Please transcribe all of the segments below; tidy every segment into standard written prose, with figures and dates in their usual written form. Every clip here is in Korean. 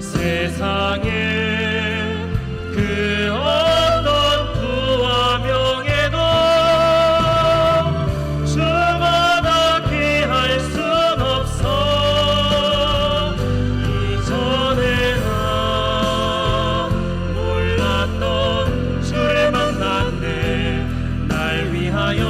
세상에 그 어떤 부와 명예도 주마다 피할 순 없어. 이전에 나 몰랐던 주를 만났네. 날 위하여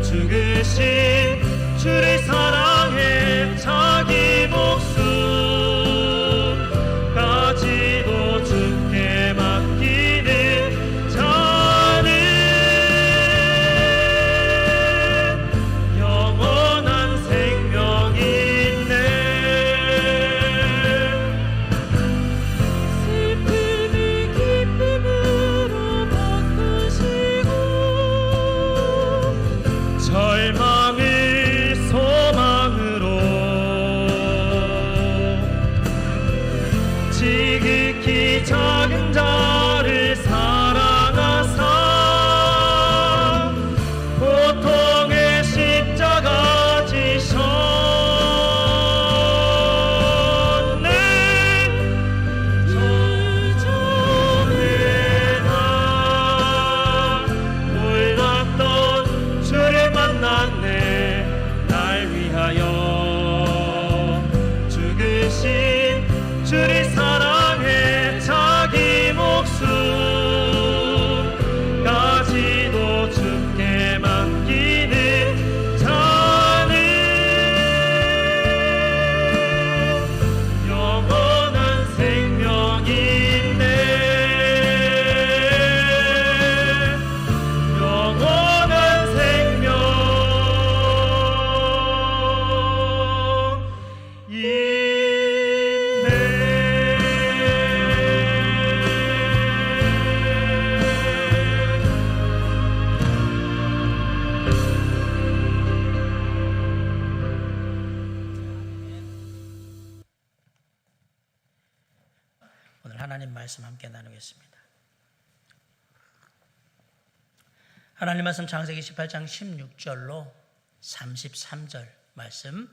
죽으신 주를 사랑해 자기 목숨까지도 주께 맡기는 자는 영원한 생명이 있네. 슬픔을 기쁨으로 바꾸시고 절망을 소망으로 지극히 작은 자를 사랑하사 고통의 십자가 지셨네. 이전에 나 몰랐던 주를 만났네. 날 위하여 죽으신 주를 사랑해 자기 목숨까지도 주께 맡기는 자는 영원한 생명이 있네. 영원한 생명 오늘 하나님 말씀 함께 나누겠습니다. 하나님 말씀 창세기 18장 16절로 33절 말씀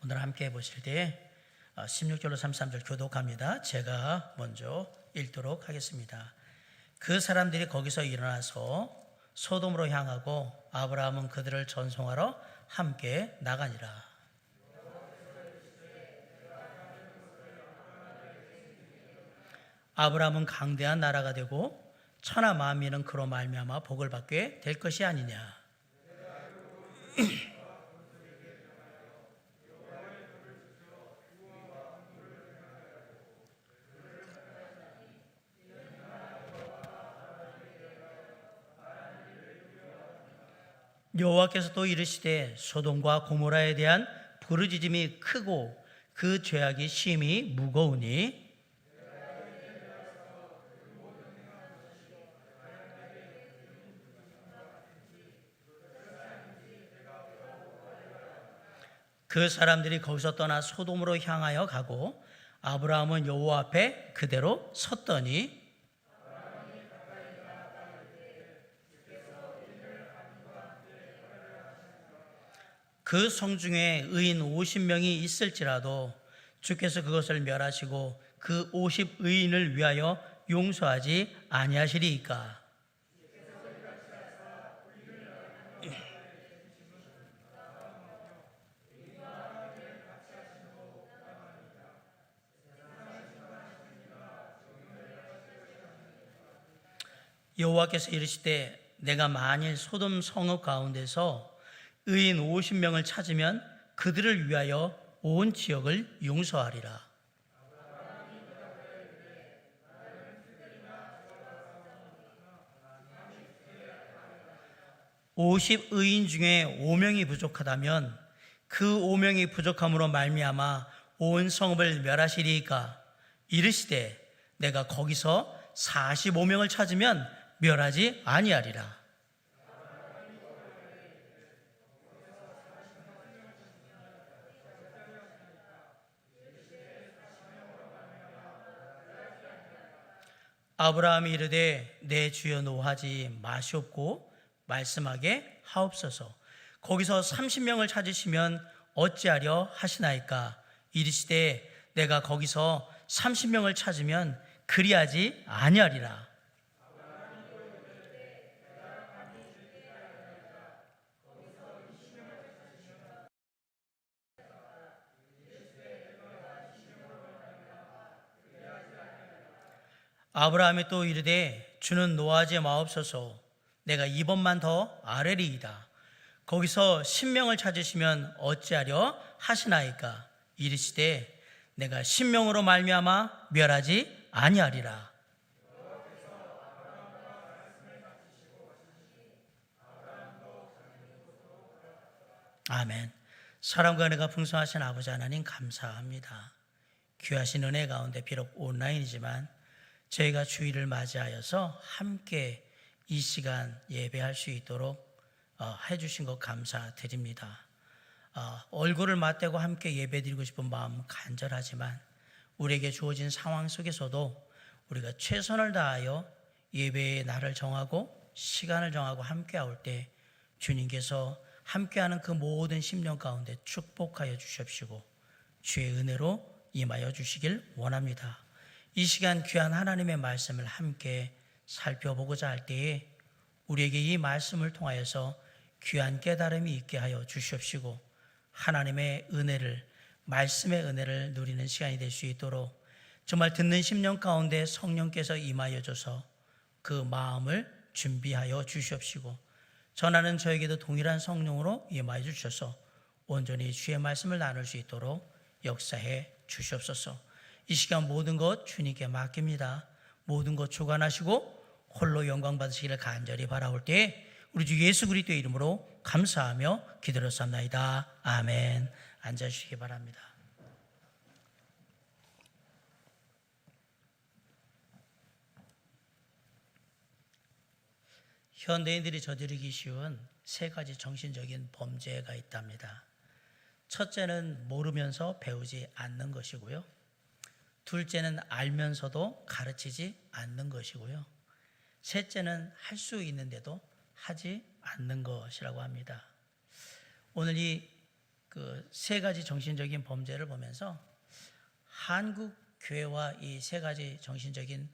오늘 함께 보실 때 16절로 33절 교독합니다. 제가 먼저 읽도록 하겠습니다. 그 사람들이 거기서 일어나서 소돔으로 향하고 아브라함은 그들을 전송하러 함께 나가니라. 아브라함은 강대한 나라가 되고 천하 만민은 그로 말미암아 복을 받게 될 것이 아니냐. 여호와께서 또 이르시되 소돔과 고모라에 대한 부르짖음이 크고 그 죄악이 심히 무거우니 그 사람들이 거기서 떠나 소돔으로 향하여 가고 아브라함은 여호와 앞에 그대로 섰더니 그 성 중에 의인 50명이 있을지라도 주께서 그것을 멸하시고 그 50의인을 위하여 용서하지 아니하시리이까. 여호와께서 이르시되 내가 만일 소돔 성읍 가운데서 의인 50명을 찾으면 그들을 위하여 온 지역을 용서하리라. (50의인) 중에 5명이 부족하다면 그 5명이 부족함으로 말미암아 온 성읍을 멸하시리이까. 이르시되 내가 거기서 45명을 찾으면 멸하지 아니하리라. 아브라함이 이르되 내 주여 노하지 마시옵고 말씀하게 하옵소서. 거기서 30명을 찾으시면 어찌하려 하시나이까? 이르시되 내가 거기서 30명을 찾으면 그리하지 아니하리라. 아브라함이 또 이르되 주는 노하지 마옵소서. 내가 이번만 더 아뢰리이다. 거기서 10명을 찾으시면 어찌하려 하시나이까? 이르시되 내가 10명으로 말미암아 멸하지 아니하리라. 아멘. 사랑과 은혜가 풍성하신 아버지 하나님 감사합니다. 귀하신 은혜 가운데 비록 온라인이지만 저희가 주일을 맞이하여서 함께 이 시간 예배할 수 있도록 해주신 것 감사드립니다. 얼굴을 맞대고 함께 예배드리고 싶은 마음 간절하지만 우리에게 주어진 상황 속에서도 우리가 최선을 다하여 예배의 날을 정하고 시간을 정하고 함께 올 때 주님께서 함께하는 그 모든 심령 가운데 축복하여 주십시고 주의 은혜로 임하여 주시길 원합니다. 이 시간 귀한 하나님의 말씀을 함께 살펴보고자 할 때에 우리에게 이 말씀을 통하여서 귀한 깨달음이 있게 하여 주시옵시고 하나님의 은혜를, 말씀의 은혜를 누리는 시간이 될 수 있도록 정말 듣는 심령 가운데 성령께서 임하여 줘서 그 마음을 준비하여 주시옵시고 전하는 저에게도 동일한 성령으로 임하여 주셔서 온전히 주의 말씀을 나눌 수 있도록 역사해 주시옵소서. 이 시간 모든 것 주님께 맡깁니다. 모든 것 주관하시고 홀로 영광 받으시기를 간절히 바라올 때에 우리 주 예수 그리스도의 이름으로 감사하며 기도했사옵나이다. 아멘. 앉아주시기 바랍니다. 현대인들이 저지르기 쉬운 세 가지 정신적인 범죄가 있답니다. 첫째는 모르면서 배우지 않는 것이고요. 둘째는 알면서도 가르치지 않는 것이고요. 셋째는 할 수 있는데도 하지 않는 것이라고 합니다. 오늘 이 세 가지 정신적인 범죄를 보면서 한국 교회와 이 세 가지 정신적인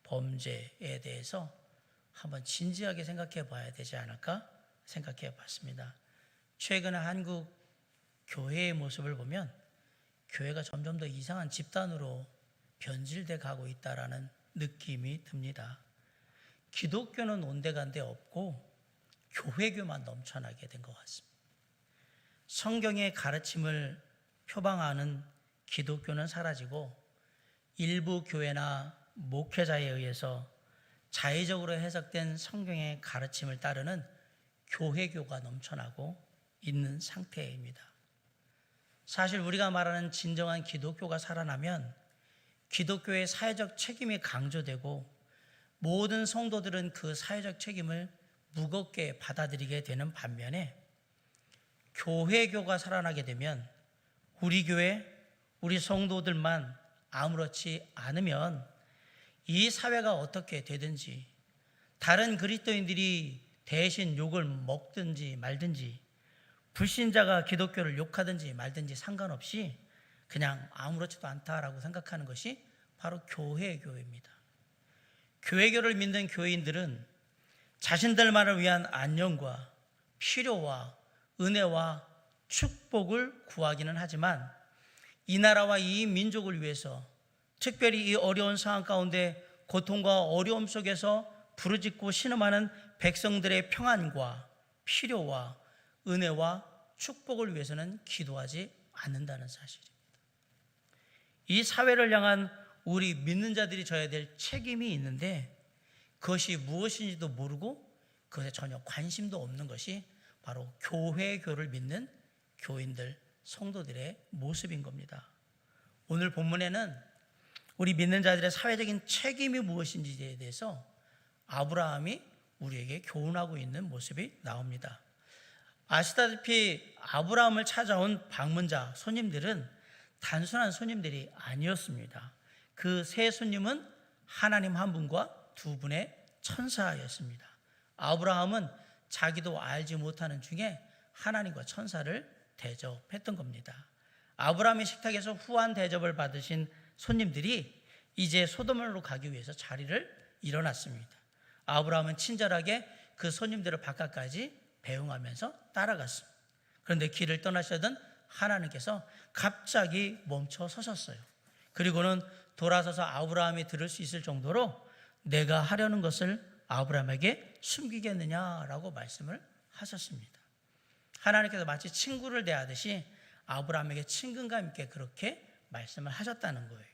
범죄에 대해서 한번 진지하게 생각해 봐야 되지 않을까 생각해 봤습니다. 최근에 한국 교회의 모습을 보면 교회가 점점 더 이상한 집단으로 변질돼 가고 있다라는 느낌이 듭니다. 기독교는 온데간데 없고 교회교만 넘쳐나게 된 것 같습니다. 성경의 가르침을 표방하는 기독교는 사라지고 일부 교회나 목회자에 의해서 자의적으로 해석된 성경의 가르침을 따르는 교회교가 넘쳐나고 있는 상태입니다. 사실 우리가 말하는 진정한 기독교가 살아나면 기독교의 사회적 책임이 강조되고 모든 성도들은 그 사회적 책임을 무겁게 받아들이게 되는 반면에 교회교가 살아나게 되면 우리 교회, 우리 성도들만 아무렇지 않으면 이 사회가 어떻게 되든지 다른 그리스도인들이 대신 욕을 먹든지 말든지 불신자가 기독교를 욕하든지 말든지 상관없이 그냥 아무렇지도 않다라고 생각하는 것이 바로 교회교입니다. 교회교를 믿는 교인들은 자신들만을 위한 안녕과 필요와 은혜와 축복을 구하기는 하지만 이 나라와 이 민족을 위해서 특별히 이 어려운 상황 가운데 고통과 어려움 속에서 부르짖고 신음하는 백성들의 평안과 필요와 은혜와 축복을 위해서는 기도하지 않는다는 사실입니다. 이 사회를 향한 우리 믿는 자들이 져야 될 책임이 있는데 그것이 무엇인지도 모르고 그것에 전혀 관심도 없는 것이 바로 교회교를 믿는 교인들, 성도들의 모습인 겁니다. 오늘 본문에는 우리 믿는 자들의 사회적인 책임이 무엇인지에 대해서 아브라함이 우리에게 교훈하고 있는 모습이 나옵니다. 아시다시피 아브라함을 찾아온 방문자, 손님들은 단순한 손님들이 아니었습니다. 그 세 손님은 하나님 한 분과 두 분의 천사였습니다. 아브라함은 자기도 알지 못하는 중에 하나님과 천사를 대접했던 겁니다. 아브라함의 식탁에서 후한 대접을 받으신 손님들이 이제 소돔으로 가기 위해서 자리를 일어났습니다. 아브라함은 친절하게 그 손님들을 바깥까지 배웅하면서 따라갔습니다. 그런데 길을 떠나시던 하나님께서 갑자기 멈춰 서셨어요. 그리고는 돌아서서 아브라함이 들을 수 있을 정도로 내가 하려는 것을 아브라함에게 숨기겠느냐라고 말씀을 하셨습니다. 하나님께서 마치 친구를 대하듯이 아브라함에게 친근감 있게 그렇게 말씀을 하셨다는 거예요.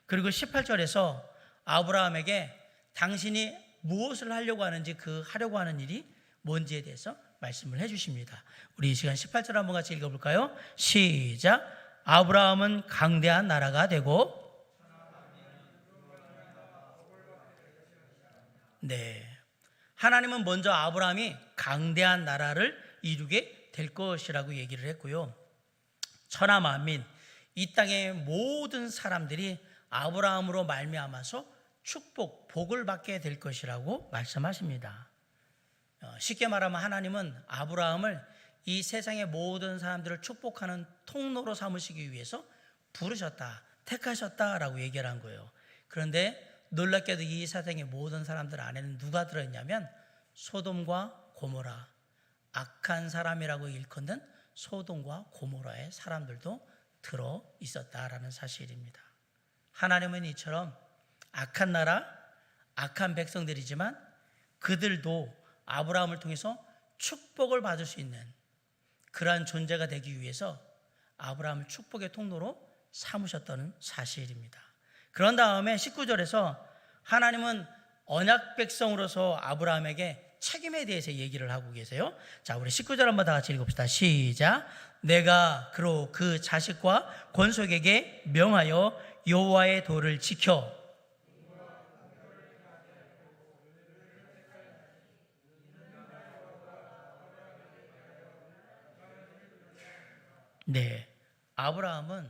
그리고 18절에서 아브라함에게 당신이 무엇을 하려고 하는지 그 하려고 하는 일이 뭔지에 대해서 말씀을 해주십니다. 우리 이 시간 18절 한번 같이 읽어볼까요? 시작. 아브라함은 강대한 나라가 되고, 네, 하나님은 먼저 아브라함이 강대한 나라를 이루게 될 것이라고 얘기를 했고요. 천하 만민, 이 땅의 모든 사람들이 아브라함으로 말미암아서 축복, 복을 받게 될 것이라고 말씀하십니다. 쉽게 말하면 하나님은 아브라함을 이 세상의 모든 사람들을 축복하는 통로로 삼으시기 위해서 부르셨다, 택하셨다라고 얘기를 한 거예요. 그런데 놀랍게도 이 세상의 모든 사람들 안에는 누가 들어있냐면 소돔과 고모라, 악한 사람이라고 일컫는 소돔과 고모라의 사람들도 들어 있었다라는 사실입니다. 하나님은 이처럼 악한 나라, 악한 백성들이지만 그들도 아브라함을 통해서 축복을 받을 수 있는 그러한 존재가 되기 위해서 아브라함을 축복의 통로로 삼으셨다는 사실입니다. 그런 다음에 19절에서 하나님은 언약 백성으로서 아브라함에게 책임에 대해서 얘기를 하고 계세요. 자, 우리 19절 한번 다 같이 읽읍시다. 시작. 내가 그로 그 자식과 권속에게 명하여 여호와의 도를 지켜 네, 아브라함은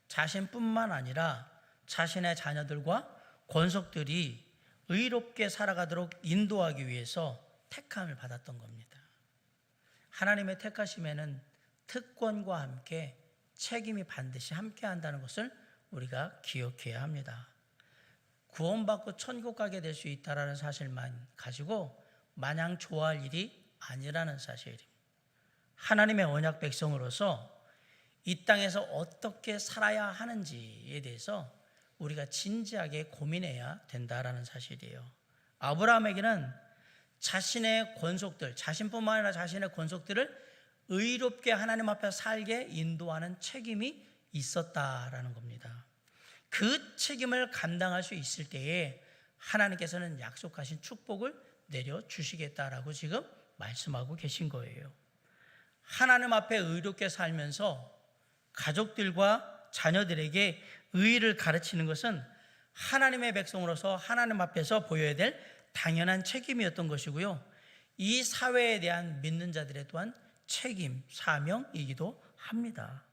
자신뿐만 아니라 자신의 자녀들과 권속들이 의롭게 살아가도록 인도하기 위해서 택함을 받았던 겁니다. 하나님의 택하심에는 특권과 함께 책임이 반드시 함께 한다는 것을 우리가 기억해야 합니다. 구원받고 천국 가게 될 수 있다는 사실만 가지고 마냥 좋아할 일이 아니라는 사실입니다. 하나님의 언약 백성으로서 이 땅에서 어떻게 살아야 하는지에 대해서 우리가 진지하게 고민해야 된다라는 사실이에요. 아브라함에게는 자신의 권속들, 자신뿐만 아니라 자신의 권속들을 의롭게 하나님 앞에 살게 인도하는 책임이 있었다라는 겁니다. 그 책임을 감당할 수 있을 때에 하나님께서는 약속하신 축복을 내려주시겠다라고 지금 말씀하고 계신 거예요. 하나님 앞에 의롭게 살면서 가족들과 자녀들에게 의의를 가르치는 것은 하나님의 백성으로서 하나님 앞에서 보여야 될 당연한 책임이었던 것이고요. 이 사회에 대한 믿는 자들의 또한 책임, 사명이기도 합니다.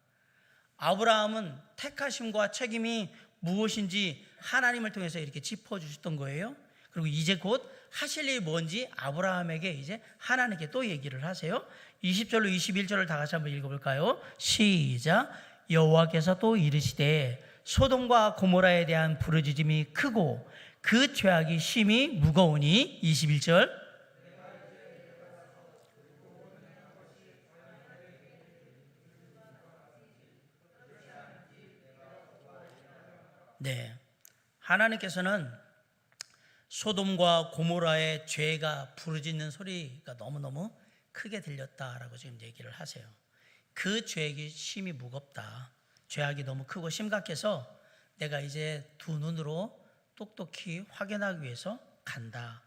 아브라함은 택하심과 책임이 무엇인지 하나님을 통해서 이렇게 짚어주셨던 거예요. 그리고 이제 곧 하실 일이 뭔지 아브라함에게 이제 하나님께 또 얘기를 하세요. 20절로 21절을 다 같이 한번 읽어볼까요? 시작. 여호와께서 또 이르시되 소돔과 고모라에 대한 부르짖음이 크고 그 죄악이 심히 무거우니 21절. 네, 하나님께서는 소돔과 고모라의 죄가 부르짖는 소리가 너무너무 크게 들렸다라고 지금 얘기를 하세요. 그 죄악이 심히 무겁다. 죄악이 너무 크고 심각해서 내가 이제 두 눈으로 똑똑히 확인하기 위해서 간다.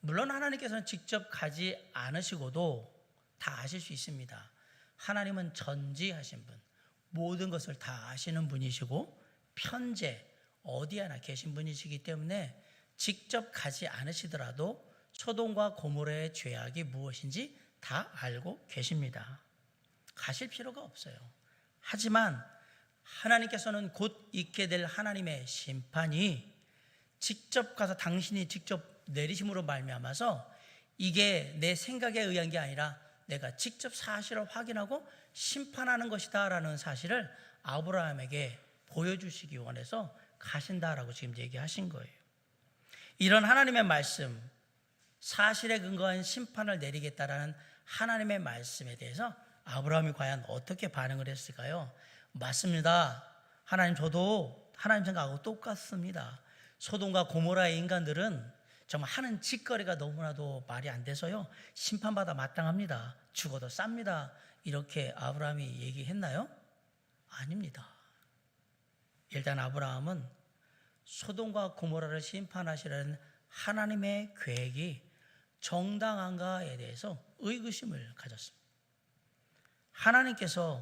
물론 하나님께서는 직접 가지 않으시고도 다 아실 수 있습니다. 하나님은 전지하신 분, 모든 것을 다 아시는 분이시고 편재 어디 하나 계신 분이시기 때문에 직접 가지 않으시더라도 소돔과 고모라의 죄악이 무엇인지 다 알고 계십니다. 가실 필요가 없어요. 하지만 하나님께서는 곧 있게 될 하나님의 심판이 직접 가서 당신이 직접 내리심으로 말미암아서 이게 내 생각에 의한 게 아니라 내가 직접 사실을 확인하고 심판하는 것이다라는 사실을 아브라함에게 보여주시기 원해서 가신다라고 지금 얘기하신 거예요. 이런 하나님의 말씀, 사실에 근거한 심판을 내리겠다라는 하나님의 말씀에 대해서 아브라함이 과연 어떻게 반응을 했을까요? 맞습니다. 하나님, 저도 하나님 생각하고 똑같습니다. 소돔과 고모라의 인간들은 정말 하는 짓거리가 너무나도 말이 안 돼서요, 심판받아 마땅합니다. 죽어도 쌉니다. 이렇게 아브라함이 얘기했나요? 아닙니다. 일단 아브라함은 소돔과 고모라를 심판하시려는 하나님의 계획이 정당한가에 대해서 의구심을 가졌습니다. 하나님께서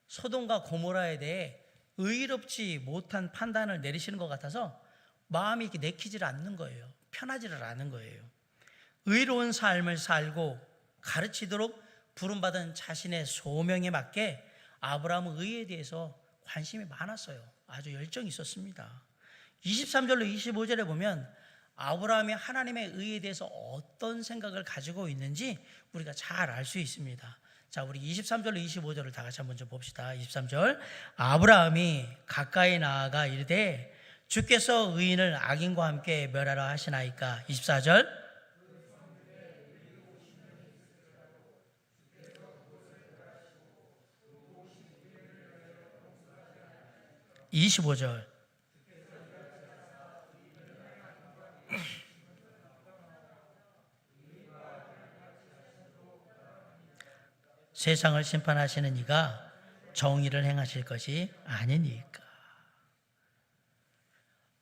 소돔과 고모라에 대해 의롭지 못한 판단을 내리시는 것 같아서 마음이 이렇게 내키질 않는 거예요. 편하지를 않은 거예요. 의로운 삶을 살고 가르치도록 부름받은 자신의 소명에 맞게 아브라함은 의에 대해서 관심이 많았어요. 아주 열정이 있었습니다. 23절로 25절에 보면 아브라함이 하나님의 의에 대해서 어떤 생각을 가지고 있는지 우리가 잘 알 수 있습니다. 자, 우리 23절로 25절을 다 같이 한번 좀 봅시다. 23절, 아브라함이 가까이 나아가 이르되 주께서 의인을 악인과 함께 멸하라 하시나이까. 24절, 25절, 세상을 심판하시는 이가 정의를 행하실 것이 아니니까.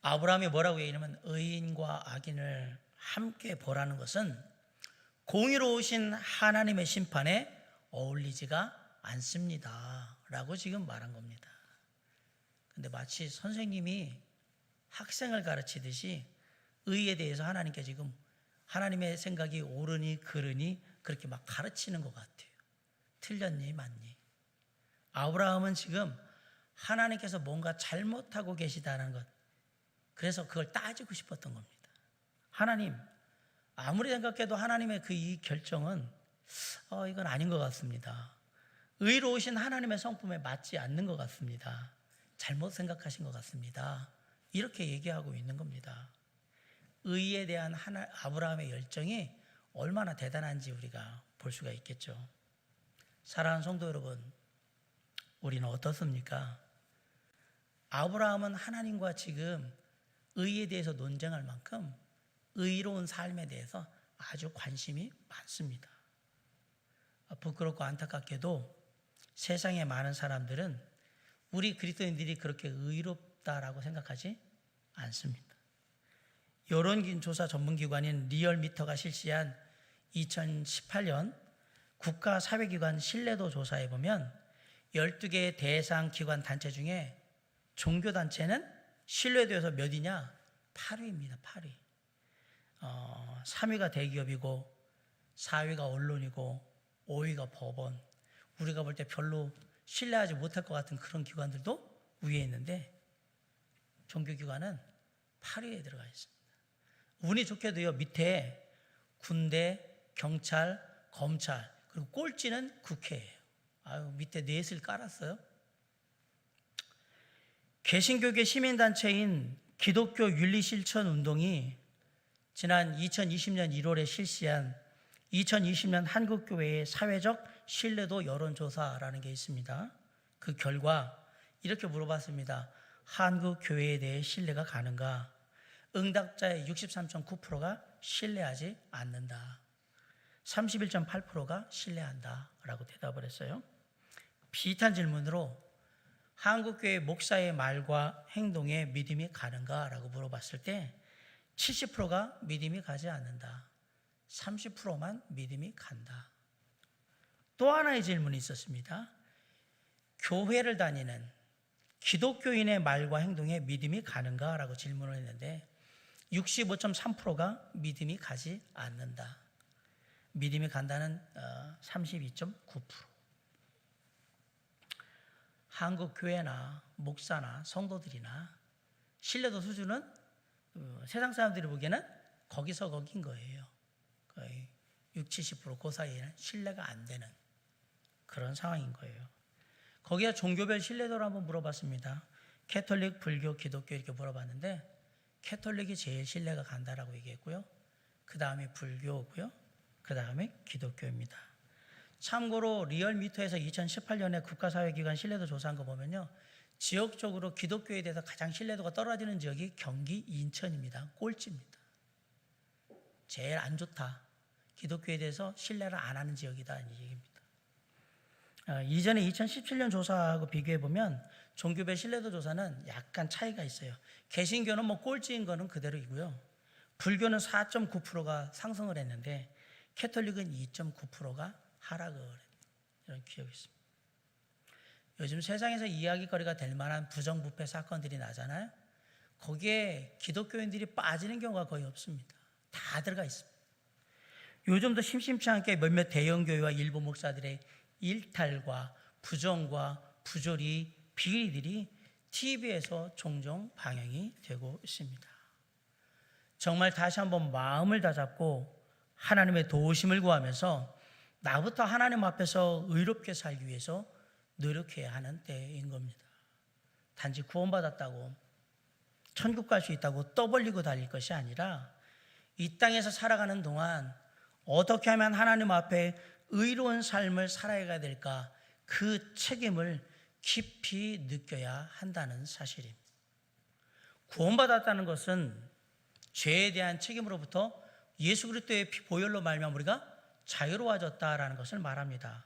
아브라함이 뭐라고 얘기하냐면 의인과 악인을 함께 보라는 것은 공의로우신 하나님의 심판에 어울리지가 않습니다 라고 지금 말한 겁니다. 근데 마치 선생님이 학생을 가르치듯이 의에 대해서 하나님께 지금 하나님의 생각이 옳으니 그르니 그렇게 막 가르치는 것 같아요. 틀렸니 맞니? 아브라함은 지금 하나님께서 뭔가 잘못하고 계시다는 것, 그래서 그걸 따지고 싶었던 겁니다. 하나님, 아무리 생각해도 하나님의 그 이 결정은 이건 아닌 것 같습니다. 의로우신 하나님의 성품에 맞지 않는 것 같습니다. 잘못 생각하신 것 같습니다. 이렇게 얘기하고 있는 겁니다. 의에 대한 아브라함의 열정이 얼마나 대단한지 우리가 볼 수가 있겠죠. 사랑하는 성도 여러분, 우리는 어떻습니까? 아브라함은 하나님과 지금 의에 대해서 논쟁할 만큼 의로운 삶에 대해서 아주 관심이 많습니다. 부끄럽고 안타깝게도 세상의 많은 사람들은 우리 그리스도인들이 그렇게 의롭다라고 생각하지 않습니다. 여론조사 전문기관인 리얼미터가 실시한 2018년 국가사회기관 신뢰도 조사에 보면 12개의 대상 기관 단체 중에 종교단체는 신뢰도에서 몇이냐? 8위입니다. 8위. 3위가 대기업이고 4위가 언론이고 5위가 법원, 우리가 볼 때 별로 신뢰하지 못할 것 같은 그런 기관들도 위에 있는데 종교기관은 8위에 들어가 있습니다. 운이 좋게도요, 밑에 군대, 경찰, 검찰, 그리고 꼴찌는 국회예요. 아유, 밑에 넷을 깔았어요. 개신교계 시민단체인 기독교 윤리실천운동이 지난 2020년 1월에 실시한 2020년 한국교회의 사회적 신뢰도 여론조사라는 게 있습니다. 그 결과 이렇게 물어봤습니다. 한국교회에 대해 신뢰가 가는가? 응답자의 63.9%가 신뢰하지 않는다. 31.8%가 신뢰한다 라고 대답을 했어요. 비슷한 질문으로 한국교회 목사의 말과 행동에 믿음이 가는가 라고 물어봤을 때 70%가 믿음이 가지 않는다. 30%만 믿음이 간다. 또 하나의 질문이 있었습니다. 교회를 다니는 기독교인의 말과 행동에 믿음이 가는가 라고 질문을 했는데 65.3%가 믿음이 가지 않는다. 믿음이 간다는 32.9%. 한국 교회나 목사나 성도들이나 신뢰도 수준은 세상 사람들이 보기에는 거기서 거긴 거예요. 거의 60, 70% 그 사이에는 신뢰가 안 되는 그런 상황인 거예요. 거기에 종교별 신뢰도를 한번 물어봤습니다. 캐톨릭, 불교, 기독교 이렇게 물어봤는데 캐톨릭이 제일 신뢰가 간다라고 얘기했고요. 그 다음에 불교고요. 그 다음에 기독교입니다. 참고로 리얼미터에서 2018년에 국가사회기관 신뢰도 조사한 거 보면요, 지역적으로 기독교에 대해서 가장 신뢰도가 떨어지는 지역이 경기 인천입니다. 꼴찌입니다. 제일 안 좋다. 기독교에 대해서 신뢰를 안 하는 지역이다 이 얘기입니다. 이전에 2017년 조사하고 비교해 보면 종교별 신뢰도 조사는 약간 차이가 있어요. 개신교는 뭐 꼴찌인 거는 그대로이고요. 불교는 4.9%가 상승을 했는데 캐톨릭은 2.9%가 하락을 했는 이런 기억이 있습니다. 요즘 세상에서 이야기거리가 될 만한 부정부패 사건들이 나잖아요. 거기에 기독교인들이 빠지는 경우가 거의 없습니다. 다 들어가 있습니다. 요즘도 심심치 않게 몇몇 대형교회와 일부 목사들의 일탈과 부정과 부조리, 비리들이 TV에서 종종 방영이 되고 있습니다. 정말 다시 한번 마음을 다잡고 하나님의 도우심을 구하면서 나부터 하나님 앞에서 의롭게 살기 위해서 노력해야 하는 때인 겁니다. 단지 구원받았다고 천국 갈 수 있다고 떠벌리고 달릴 것이 아니라 이 땅에서 살아가는 동안 어떻게 하면 하나님 앞에 의로운 삶을 살아가야 될까, 그 책임을 깊이 느껴야 한다는 사실입니다. 구원받았다는 것은 죄에 대한 책임으로부터 예수 그리스도의 피 보혈로 말미암아 우리가 자유로워졌다라는 것을 말합니다.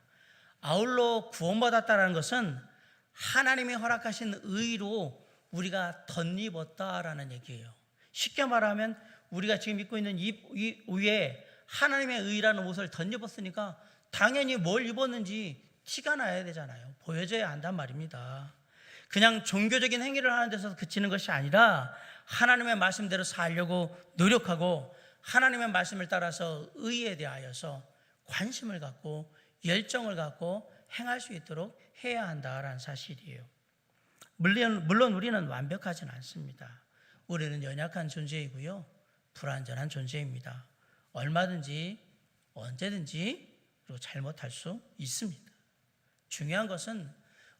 아울러 구원받았다는 것은 하나님이 허락하신 의로 우리가 덧입었다라는 얘기예요. 쉽게 말하면 우리가 지금 입고 있는 이 위에 하나님의 의라는 옷을 덧입었으니까 당연히 뭘 입었는지 티가 나야 되잖아요. 보여져야 한단 말입니다. 그냥 종교적인 행위를 하는 데서 그치는 것이 아니라 하나님의 말씀대로 살려고 노력하고 하나님의 말씀을 따라서 의에 대하여서 관심을 갖고 열정을 갖고 행할 수 있도록 해야 한다라는 사실이에요. 물론 우리는 완벽하진 않습니다. 우리는 연약한 존재이고요, 불완전한 존재입니다. 얼마든지 언제든지 그리고 잘못할 수 있습니다. 중요한 것은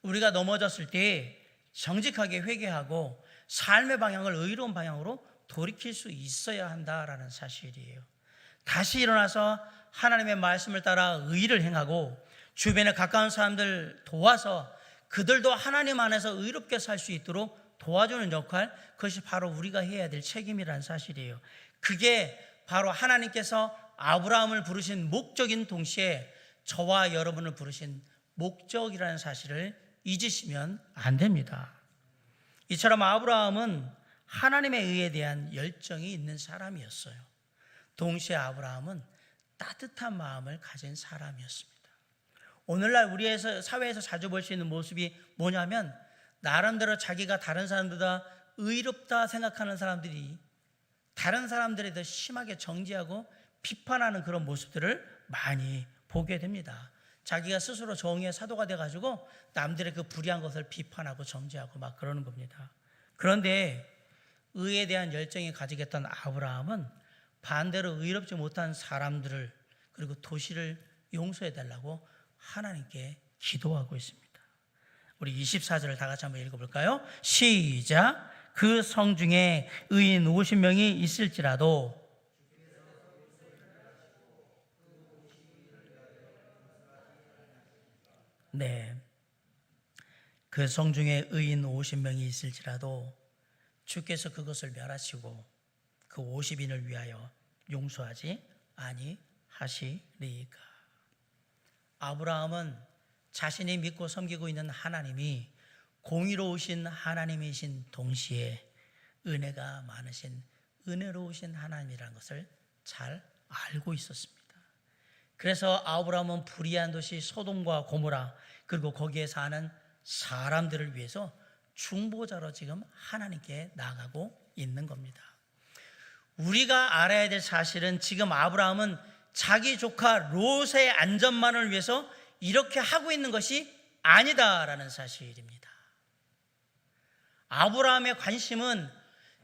우리가 넘어졌을 때 정직하게 회개하고 삶의 방향을 의로운 방향으로 돌이킬 수 있어야 한다라는 사실이에요. 다시 일어나서 하나님의 말씀을 따라 의를 행하고 주변에 가까운 사람들 도와서 그들도 하나님 안에서 의롭게 살 수 있도록 도와주는 역할, 그것이 바로 우리가 해야 될 책임이라는 사실이에요. 그게 바로 하나님께서 아브라함을 부르신 목적인 동시에 저와 여러분을 부르신 목적이라는 사실을 잊으시면 안 됩니다. 이처럼 아브라함은 하나님의 의에 대한 열정이 있는 사람이었어요. 동시에 아브라함은 따뜻한 마음을 가진 사람이었습니다. 오늘날 우리의 사회에서 자주 볼 수 있는 모습이 뭐냐면 나름대로 자기가 다른 사람들보다 의롭다 생각하는 사람들이 다른 사람들에 더 심하게 정죄하고 비판하는 그런 모습들을 많이 보게 됩니다. 자기가 스스로 정의의 사도가 돼가지고 남들의 그 불의한 것을 비판하고 정죄하고 막 그러는 겁니다. 그런데 의에 대한 열정이 가지겠던 아브라함은 반대로 의롭지 못한 사람들을 그리고 도시를 용서해 달라고 하나님께 기도하고 있습니다. 우리 24절을 다 같이 한번 읽어볼까요? 시작. 그 성 중에 의인 50명이 있을지라도 네, 그 성 중에 의인 50명이 있을지라도 주께서 그것을 멸하시고 그 50인을 위하여 용서하지 아니하시리까. 아브라함은 자신이 믿고 섬기고 있는 하나님이 공의로우신 하나님이신 동시에 은혜가 많으신 은혜로우신 하나님이라는 것을 잘 알고 있었습니다. 그래서 아브라함은 불의한 도시 소돔과 고모라 그리고 거기에 사는 사람들을 위해서 중보자로 지금 하나님께 나아가고 있는 겁니다. 우리가 알아야 될 사실은 지금 아브라함은 자기 조카 롯의 안전만을 위해서 이렇게 하고 있는 것이 아니다라는 사실입니다. 아브라함의 관심은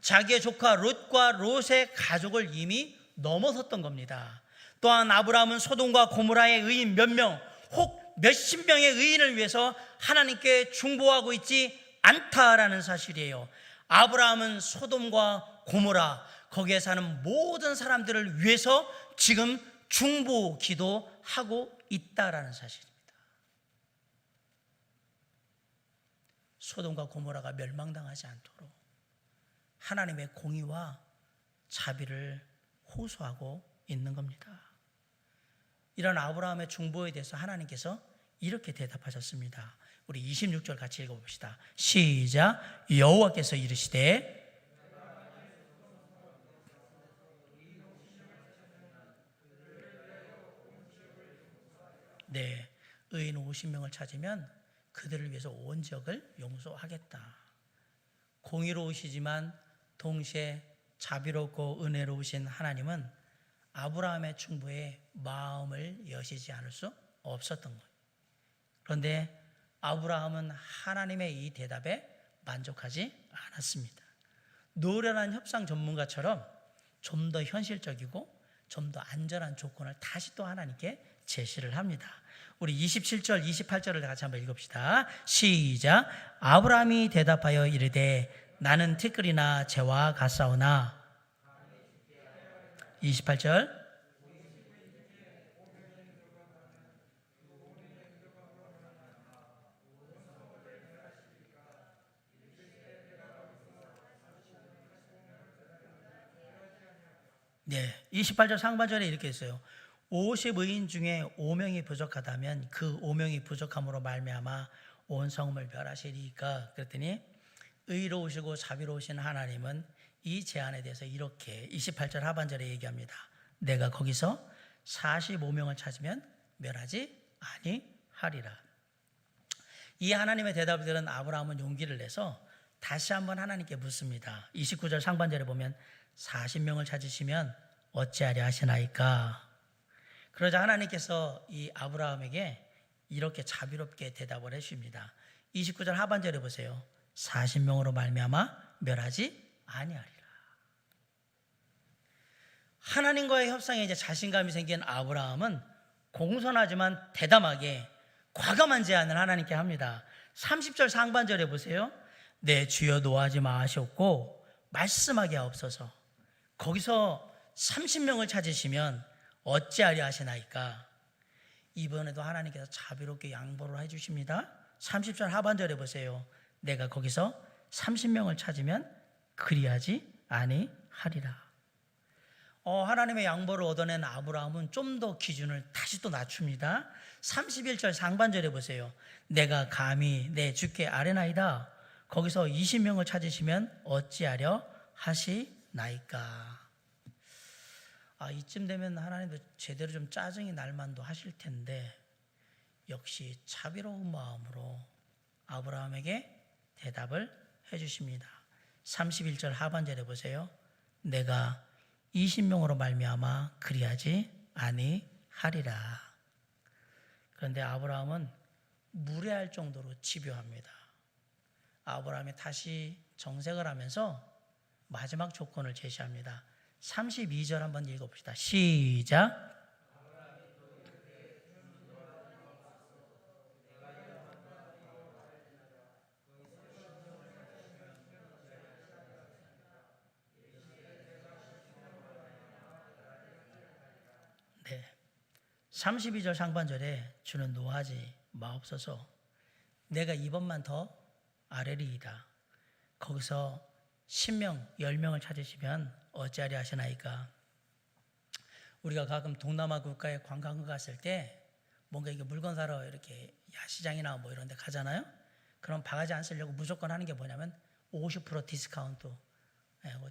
자기의 조카 롯과 롯의 가족을 이미 넘어섰던 겁니다. 또한 아브라함은 소돔과 고모라의 의인 몇 명, 혹 몇십 명의 의인을 위해서 하나님께 중보하고 있지 않다라는 사실이에요. 아브라함은 소돔과 고모라, 거기에 사는 모든 사람들을 위해서 지금 중보 기도하고 있다라는 사실입니다. 소돔과 고모라가 멸망당하지 않도록 하나님의 공의와 자비를 호소하고 있는 겁니다. 이런 아브라함의 중보에 대해서 하나님께서 이렇게 대답하셨습니다. 우리 26절 같이 읽어봅시다. 시작. 여호와께서 이르시되 네, 의인 50명을 찾으면 그들을 위해서 온 지역을 용서하겠다. 공의로우시지만 동시에 자비롭고 은혜로우신 하나님은 아브라함의 중보에 마음을 여시지 않을 수 없었던 거예요. 그런데 아브라함은 하나님의 이 대답에 만족하지 않았습니다. 노련한 협상 전문가처럼 좀 더 현실적이고 좀 더 안전한 조건을 다시 또 하나님께 제시를 합니다. 우리 27절, 28절을 같이 한번 읽읍시다. 시작. 아브라함이 대답하여 이르되 나는 티끌이나 재와 같사오나 28절. 네, 28절 상반절에 이렇게 있어요. 50의인 중에 5명이 부족하다면 그 5명이 부족함으로 말미암아 온 성읍을 멸하시리까. 그랬더니 의로우시고 자비로우신 하나님은 이 제안에 대해서 이렇게 28절 하반절에 얘기합니다. 내가 거기서 45명을 찾으면 멸하지 아니하리라. 이 하나님의 대답을 들은 아브라함은 용기를 내서 다시 한번 하나님께 묻습니다. 29절 상반절에 보면 40명을 찾으시면 어찌하려 하시나이까. 그러자 하나님께서 이 아브라함에게 이렇게 자비롭게 대답을 해주십니다. 29절 하반절에 보세요. 40명으로 말미암아 멸하지 아니하리라. 하나님과의 협상에 이제 자신감이 생긴 아브라함은 공손하지만 대담하게 과감한 제안을 하나님께 합니다. 30절 상반절에 보세요. 내 주여 노하지 마시옵고 말씀하게 하옵소서. 거기서 30명을 찾으시면 어찌하려 하시나이까. 이번에도 하나님께서 자비롭게 양보를 해주십니다. 30절 하반절에 보세요. 내가 거기서 30명을 찾으면 그리하지 아니하리라. 하나님의 양보를 얻어낸 아브라함은 좀 더 기준을 다시 또 낮춥니다. 31절 상반절에 보세요. 내가 감히 내 주께 아뢰나이다. 거기서 20명을 찾으시면 어찌하려 하시나이까. 이쯤 되면 하나님도 제대로 좀 짜증이 날 만도 하실 텐데 역시 자비로운 마음으로 아브라함에게 대답을 해주십니다. 31절 하반절에 보세요. 내가 20명으로 말미암아 그리하지 아니하리라. 그런데 아브라함은 무례할 정도로 집요합니다. 아브라함이 다시 정색을 하면서 마지막 조건을 제시합니다. 32절 한번 읽어봅시다. 시작. 네, 32절 상반절에 주는 노하지 마옵소서. 내가 이번만 더 아뢰리이다. 거기서 10명, 10명을 찾으시면 어찌하리 하시나이까. 우리가 가끔 동남아 국가에 관광을 갔을 때 뭔가 이게 물건 사러 이렇게 야시장이나 뭐 이런 데 가잖아요. 그럼 바가지 안 쓰려고 무조건 하는 게 뭐냐면 50% 디스카운트,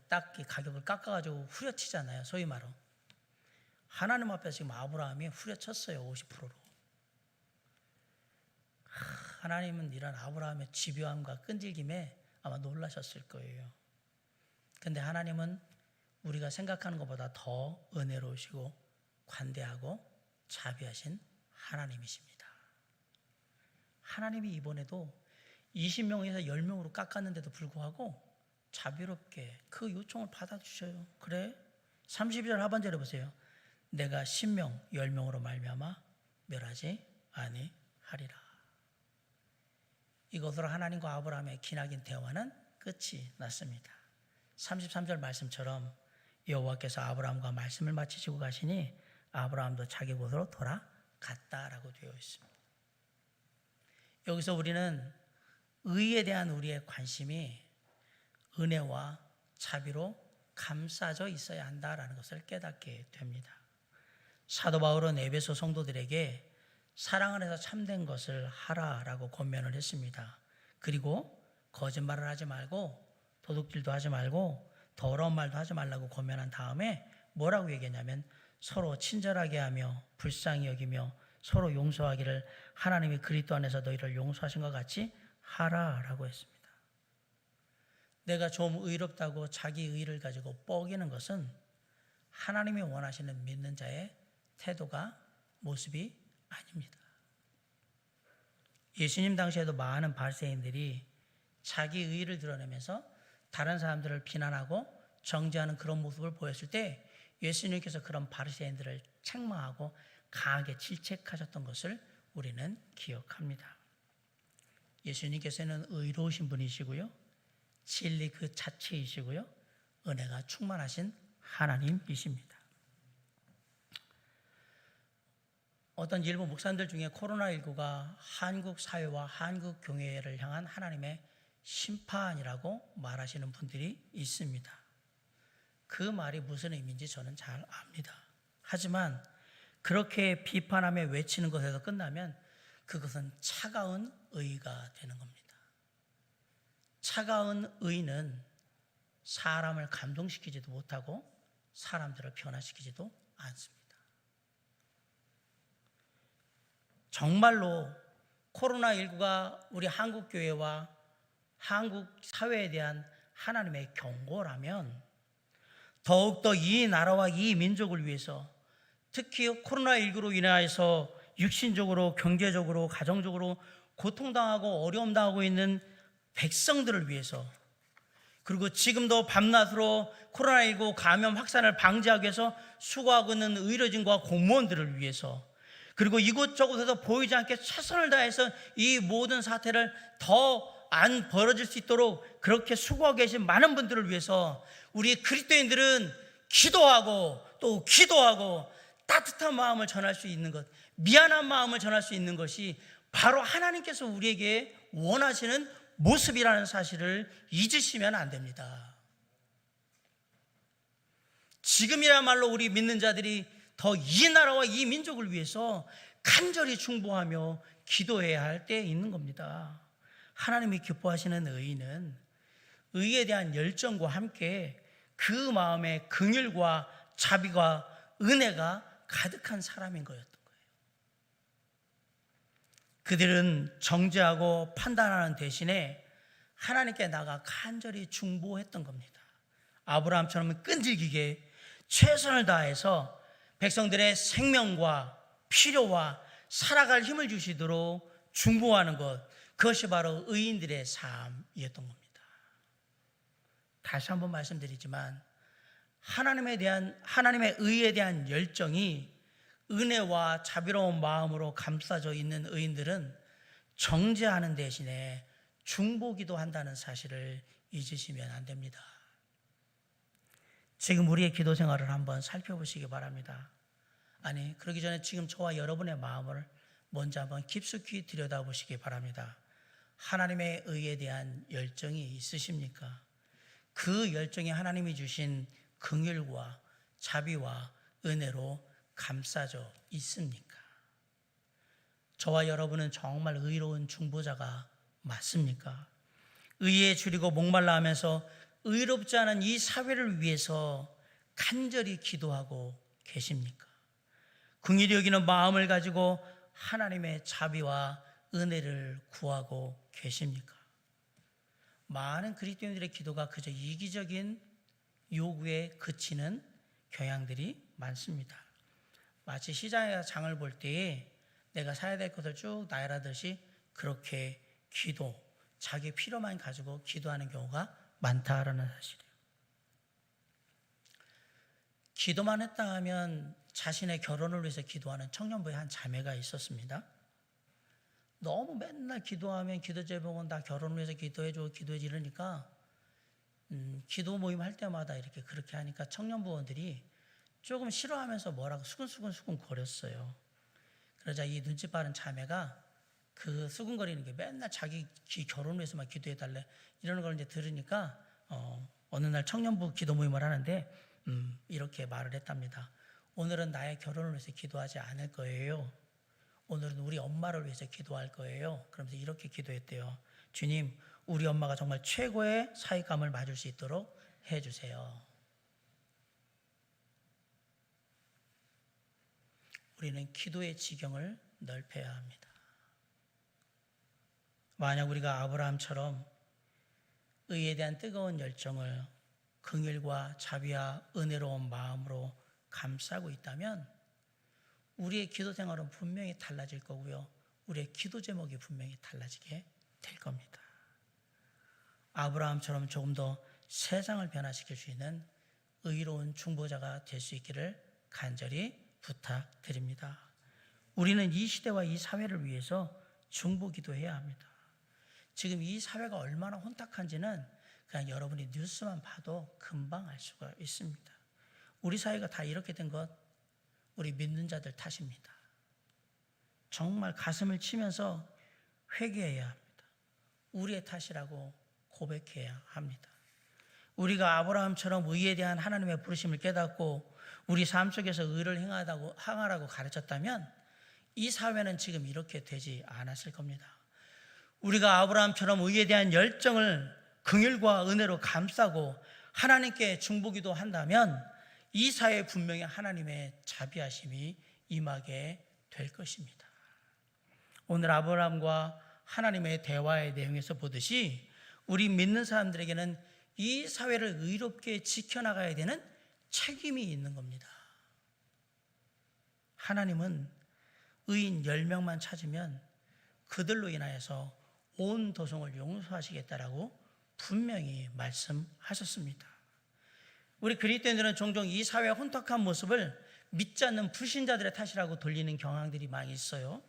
딱 가격을 깎아가지고 후려치잖아요. 소위 말로. 하나님 앞에서 지금 아브라함이 후려쳤어요. 50%로. 하나님은 이런 아브라함의 집요함과 끈질김에 아마 놀라셨을 거예요. 근데 하나님은 우리가 생각하는 것보다 더 은혜로우시고 관대하고 자비하신 하나님이십니다. 하나님이 이번에도 20명에서 10명으로 깎았는데도 불구하고 자비롭게 그 요청을 받아주셔요. 그래? 32절 하반절에 보세요. 내가 10명 10명으로 말미암아 멸하지 아니하리라. 이것으로 하나님과 아브라함의 기나긴 대화는 끝이 났습니다. 33절 말씀처럼 여호와께서 아브라함과 말씀을 마치시고 가시니 아브라함도 자기 곳으로 돌아갔다라고 되어 있습니다. 여기서 우리는 의에 대한 우리의 관심이 은혜와 자비로 감싸져 있어야 한다라는 것을 깨닫게 됩니다. 사도 바울은 에베소 성도들에게 사랑 안에서 참된 것을 하라라고 권면을 했습니다. 그리고 거짓말을 하지 말고 도둑질도 하지 말고 더러운 말도 하지 말라고 권면한 다음에 뭐라고 얘기했냐면 서로 친절하게 하며 불쌍히 여기며 서로 용서하기를 하나님이 그리스도 안에서 너희를 용서하신 것 같이 하라라고 했습니다. 내가 좀 의롭다고 자기 의를 가지고 뻐기는 것은 하나님이 원하시는 믿는 자의 태도가 모습이 아닙니다. 예수님 당시에도 많은 바리새인들이 자기 의를 드러내면서 다른 사람들을 비난하고 정죄하는 그런 모습을 보였을 때 예수님께서 그런 바리새인들을 책망하고 강하게 질책하셨던 것을 우리는 기억합니다. 예수님께서는 의로우신 분이시고요, 진리 그 자체이시고요, 은혜가 충만하신 하나님이십니다. 어떤 일부 목사님들 중에 코로나19가 한국 사회와 한국 교회를 향한 하나님의 심판이라고 말하시는 분들이 있습니다. 그 말이 무슨 의미인지 저는 잘 압니다. 하지만 그렇게 비판하며 외치는 것에서 끝나면 그것은 차가운 의가 되는 겁니다. 차가운 의는 사람을 감동시키지도 못하고 사람들을 변화시키지도 않습니다. 정말로 코로나19가 우리 한국 교회와 한국 사회에 대한 하나님의 경고라면 더욱더 이 나라와 이 민족을 위해서, 특히 코로나19로 인하여서 육신적으로, 경제적으로, 가정적으로 고통당하고 어려움 당하고 있는 백성들을 위해서, 그리고 지금도 밤낮으로 코로나19 감염 확산을 방지하기 위해서 수고하고 있는 의료진과 공무원들을 위해서, 그리고 이곳저곳에서 보이지 않게 최선을 다해서 이 모든 사태를 더 안 벌어질 수 있도록 그렇게 수고하고 계신 많은 분들을 위해서 우리 그리스도인들은 기도하고 또 기도하고 따뜻한 마음을 전할 수 있는 것, 미안한 마음을 전할 수 있는 것이 바로 하나님께서 우리에게 원하시는 모습이라는 사실을 잊으시면 안 됩니다. 지금이야말로 우리 믿는 자들이 더 이 나라와 이 민족을 위해서 간절히 중보하며 기도해야 할 때에 있는 겁니다. 하나님이 기뻐하시는 의인은 의에 대한 열정과 함께 그 마음에 긍휼과 자비와 은혜가 가득한 사람인 거였던 거예요. 그들은 정죄하고 판단하는 대신에 하나님께 나가 간절히 중보했던 겁니다. 아브라함처럼 끈질기게 최선을 다해서 백성들의 생명과 필요와 살아갈 힘을 주시도록 중보하는 것, 그것이 바로 의인들의 삶이었던 겁니다. 다시 한번 말씀드리지만 하나님의 의에 대한 열정이 은혜와 자비로운 마음으로 감싸져 있는 의인들은 정죄하는 대신에 중보기도 한다는 사실을 잊으시면 안 됩니다. 지금 우리의 기도 생활을 한번 살펴보시기 바랍니다. 아니, 그러기 전에 지금 저와 여러분의 마음을 먼저 한번 깊숙이 들여다보시기 바랍니다. 하나님의 의에 대한 열정이 있으십니까? 그 열정이 하나님이 주신 긍휼과 자비와 은혜로 감싸져 있습니까? 저와 여러분은 정말 의로운 중보자가 맞습니까? 의에 줄이고 목말라 하면서 의롭지 않은 이 사회를 위해서 간절히 기도하고 계십니까? 긍휼히 여기는 마음을 가지고 하나님의 자비와 은혜를 구하고 계십니까? 많은 그리스도인들의 기도가 그저 이기적인 요구에 그치는 경향들이 많습니다. 마치 시장에 장을 볼 때에 내가 사야 될 것을 쭉 나열하듯이 그렇게 자기 필요만 가지고 기도하는 경우가 많다라는 사실이에요. 기도만 했다 하면 자신의 결혼을 위해서 기도하는 청년부의 한 자매가 있었습니다. 너무 맨날 기도하면 기도 제목은 다 결혼을 위해서 기도해줘 기도해줘 이러니까 기도 모임 할 때마다 이렇게 그렇게 하니까 청년부원들이 조금 싫어하면서 뭐라고 수근수근 거렸어요. 그러자 이 눈치 빠른 자매가 그 수근거리는 게 맨날 자기 결혼을 위해서만 기도해달래 이러는 걸 이제 들으니까 어느 날 청년부 기도 모임을 하는데 이렇게 말을 했답니다. 오늘은 나의 결혼을 위해서 기도하지 않을 거예요. 오늘은 우리 엄마를 위해서 기도할 거예요. 그러면서 이렇게 기도했대요. 주님, 우리 엄마가 정말 최고의 사익감을 맞을 수 있도록 해주세요. 우리는 기도의 지경을 넓혀야 합니다. 만약 우리가 아브라함처럼 의에 대한 뜨거운 열정을 긍휼과 자비와 은혜로운 마음으로 감싸고 있다면 우리의 기도 생활은 분명히 달라질 거고요. 우리의 기도 제목이 분명히 달라지게 될 겁니다. 아브라함처럼 조금 더 세상을 변화시킬 수 있는 의로운 중보자가 될 수 있기를 간절히 부탁드립니다. 우리는 이 시대와 이 사회를 위해서 중보기도해야 합니다. 지금 이 사회가 얼마나 혼탁한지는 그냥 여러분이 뉴스만 봐도 금방 알 수가 있습니다. 우리 사회가 다 이렇게 된 것 우리 믿는 자들 탓입니다. 정말 가슴을 치면서 회개해야 합니다. 우리의 탓이라고 고백해야 합니다. 우리가 아브라함처럼 의에 대한 하나님의 부르심을 깨닫고 우리 삶 속에서 의를 행하라고 가르쳤다면 이 사회는 지금 이렇게 되지 않았을 겁니다. 우리가 아브라함처럼 의에 대한 열정을 긍휼과 은혜로 감싸고 하나님께 중보기도 한다면 이 사회에 분명히 하나님의 자비하심이 임하게 될 것입니다. 오늘 아브라함과 하나님의 대화의 내용에서 보듯이 우리 믿는 사람들에게는 이 사회를 의롭게 지켜나가야 되는 책임이 있는 겁니다. 하나님은 의인 10명만 찾으면 그들로 인하여서 온 도성을 용서하시겠다라고 분명히 말씀하셨습니다. 우리 그리스도인들은 종종 이 사회의 혼탁한 모습을 믿지 않는 불신자들의 탓이라고 돌리는 경향들이 많이 있어요.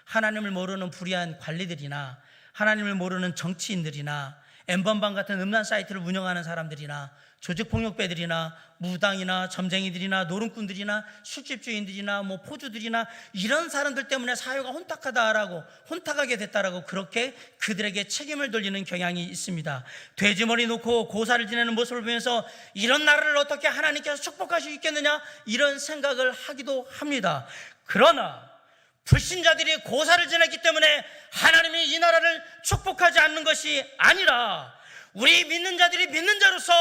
하나님을 모르는 불의한 관리들이나 하나님을 모르는 정치인들이나 엠번방 같은 음란 사이트를 운영하는 사람들이나 조직폭력배들이나 무당이나 점쟁이들이나 노름꾼들이나 술집주인들이나 포주들이나 이런 사람들 때문에 사회가 혼탁하게 됐다라고 그렇게 그들에게 책임을 돌리는 경향이 있습니다. 돼지머리 놓고 고사를 지내는 모습을 보면서 이런 나라를 어떻게 하나님께서 축복할 수 있겠느냐 이런 생각을 하기도 합니다. 그러나 불신자들이 고사를 지냈기 때문에 하나님이 이 나라를 축복하지 않는 것이 아니라 우리 믿는 자들이 믿는 자로서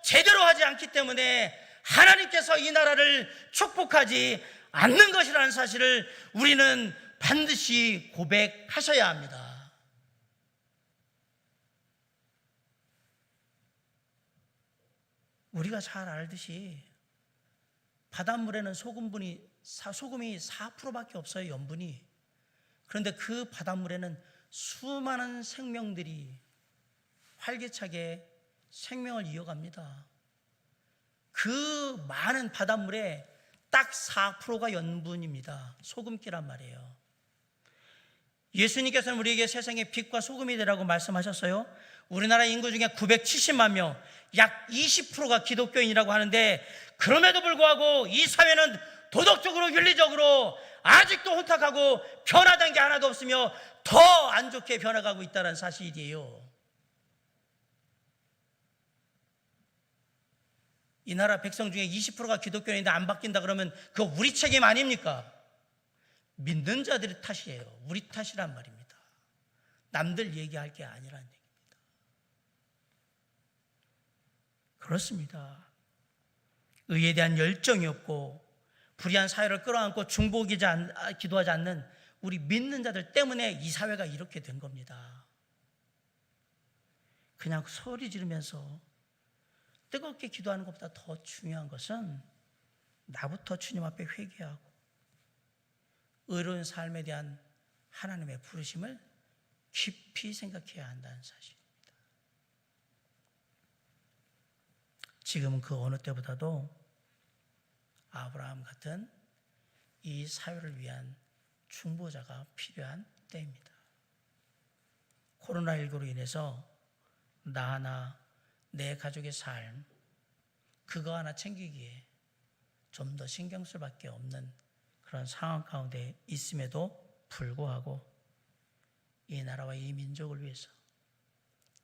제대로 하지 않기 때문에 하나님께서 이 나라를 축복하지 않는 것이라는 사실을 우리는 반드시 고백하셔야 합니다. 우리가 잘 알듯이 바닷물에는 소금이 4%밖에 없어요, 염분이. 그런데 그 바닷물에는 수많은 생명들이 활기차게 생명을 이어갑니다. 그 많은 바닷물에 딱 4%가 염분입니다. 소금기란 말이에요. 예수님께서는 우리에게 세상의 빛과 소금이 되라고 말씀하셨어요. 우리나라 인구 중에 970만 명, 약 20%가 기독교인이라고 하는데 그럼에도 불구하고 이 사회는 도덕적으로 윤리적으로 아직도 혼탁하고 변화된 게 하나도 없으며 더 안 좋게 변화가고 있다는 사실이에요. 이 나라 백성 중에 20%가 기독교인인데 안 바뀐다 그러면 그거 우리 책임 아닙니까? 믿는 자들의 탓이에요. 우리 탓이란 말입니다. 남들 얘기할 게 아니라는 얘기입니다. 그렇습니다. 의에 대한 열정이 없고 불의한 사회를 끌어안고 기도하지 않는 우리 믿는 자들 때문에 이 사회가 이렇게 된 겁니다. 그냥 소리 지르면서 뜨겁게 기도하는 것보다 더 중요한 것은 나부터 주님 앞에 회개하고 의로운 삶에 대한 하나님의 부르심을 깊이 생각해야 한다는 사실입니다. 지금은 그 어느 때보다도 아브라함 같은 이 사회를 위한 중보자가 필요한 때입니다. 코로나19로 인해서 나 하나, 내 가족의 삶, 그거 하나 챙기기에 좀 더 신경 쓸 밖에 없는 그런 상황 가운데 있음에도 불구하고 이 나라와 이 민족을 위해서,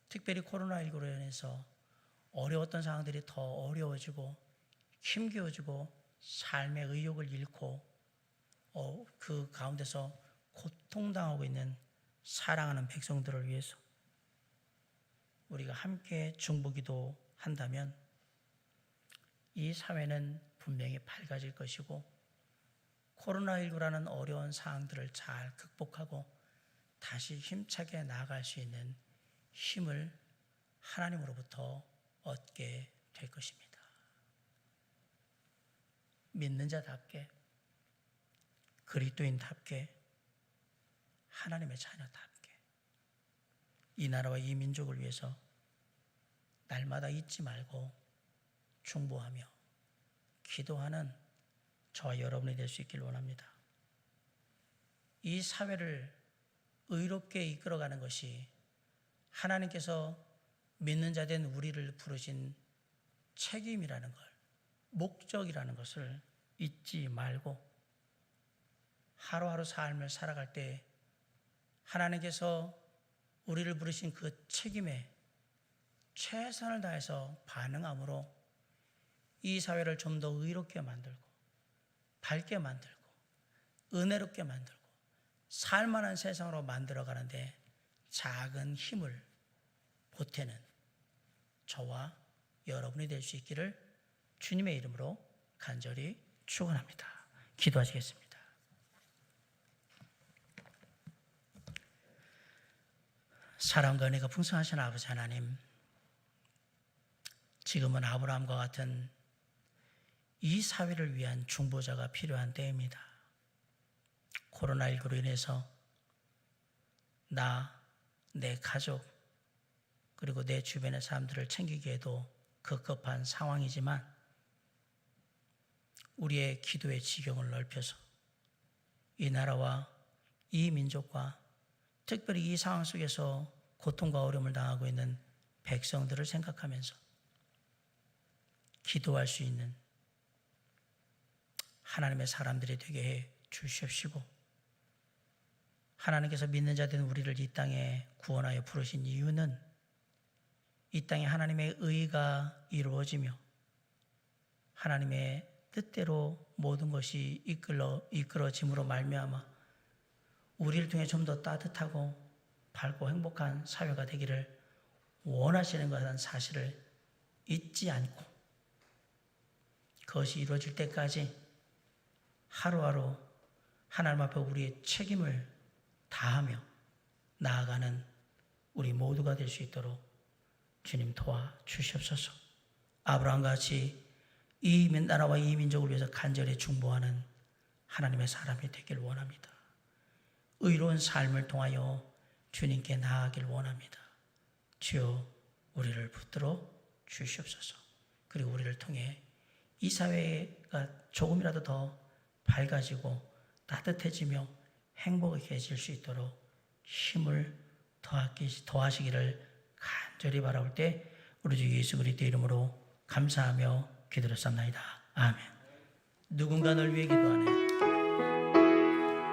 특별히 코로나19로 인해서 어려웠던 상황들이 더 어려워지고 힘겨워지고 삶의 의욕을 잃고 그 가운데서 고통당하고 있는 사랑하는 백성들을 위해서 우리가 함께 중보기도 한다면 이 사회는 분명히 밝아질 것이고 코로나19라는 어려운 상황들을 잘 극복하고 다시 힘차게 나아갈 수 있는 힘을 하나님으로부터 얻게 될 것입니다. 믿는 자답게, 그리스도인답게, 하나님의 자녀답게 이 나라와 이 민족을 위해서 날마다 잊지 말고 중보하며 기도하는 저와 여러분이 될 수 있길 원합니다. 이 사회를 의롭게 이끌어가는 것이 하나님께서 믿는 자 된 우리를 부르신 책임이라는 걸, 목적이라는 것을 잊지 말고 하루하루 삶을 살아갈 때 하나님께서 우리를 부르신 그 책임에 최선을 다해서 반응함으로 이 사회를 좀 더 의롭게 만들고 밝게 만들고 은혜롭게 만들고 살만한 세상으로 만들어가는데 작은 힘을 보태는 저와 여러분이 될 수 있기를 주님의 이름으로 간절히 축원합니다. 기도하시겠습니다. 사랑과 은혜가 풍성하신 아버지 하나님, 지금은 아브라함과 같은 이 사회를 위한 중보자가 필요한 때입니다. 코로나19로 인해서 나, 내 가족, 그리고 내 주변의 사람들을 챙기기에도 급급한 상황이지만 우리의 기도의 지경을 넓혀서 이 나라와 이 민족과 특별히 이 상황 속에서 고통과 어려움을 당하고 있는 백성들을 생각하면서 기도할 수 있는 하나님의 사람들이 되게 해 주시옵시고, 하나님께서 믿는 자 된 우리를 이 땅에 구원하여 부르신 이유는 이 땅에 하나님의 의가 이루어지며 하나님의 뜻대로 모든 것이 이끌어짐으로 말미암아 우리를 통해 좀 더 따뜻하고 밝고 행복한 사회가 되기를 원하시는 것이라는 사실을 잊지 않고 그것이 이루어질 때까지 하루하루 하나님 앞에 우리의 책임을 다하며 나아가는 우리 모두가 될 수 있도록 주님 도와주시옵소서. 아브라함과 같이 이 나라와 이 민족을 위해서 간절히 중보하는 하나님의 사람이 되길 원합니다. 의로운 삶을 통하여 주님께 나아가길 원합니다. 주여 우리를 붙들어 주시옵소서. 그리고 우리를 통해 이 사회가 조금이라도 더 밝아지고 따뜻해지며 행복해질 수 있도록 힘을 더하시기를 간절히 바라올 때 우리 주 예수 그리스도의 이름으로 감사하며 기도를 쌉나이다. 아멘. 누군가 널 위해 기도하네.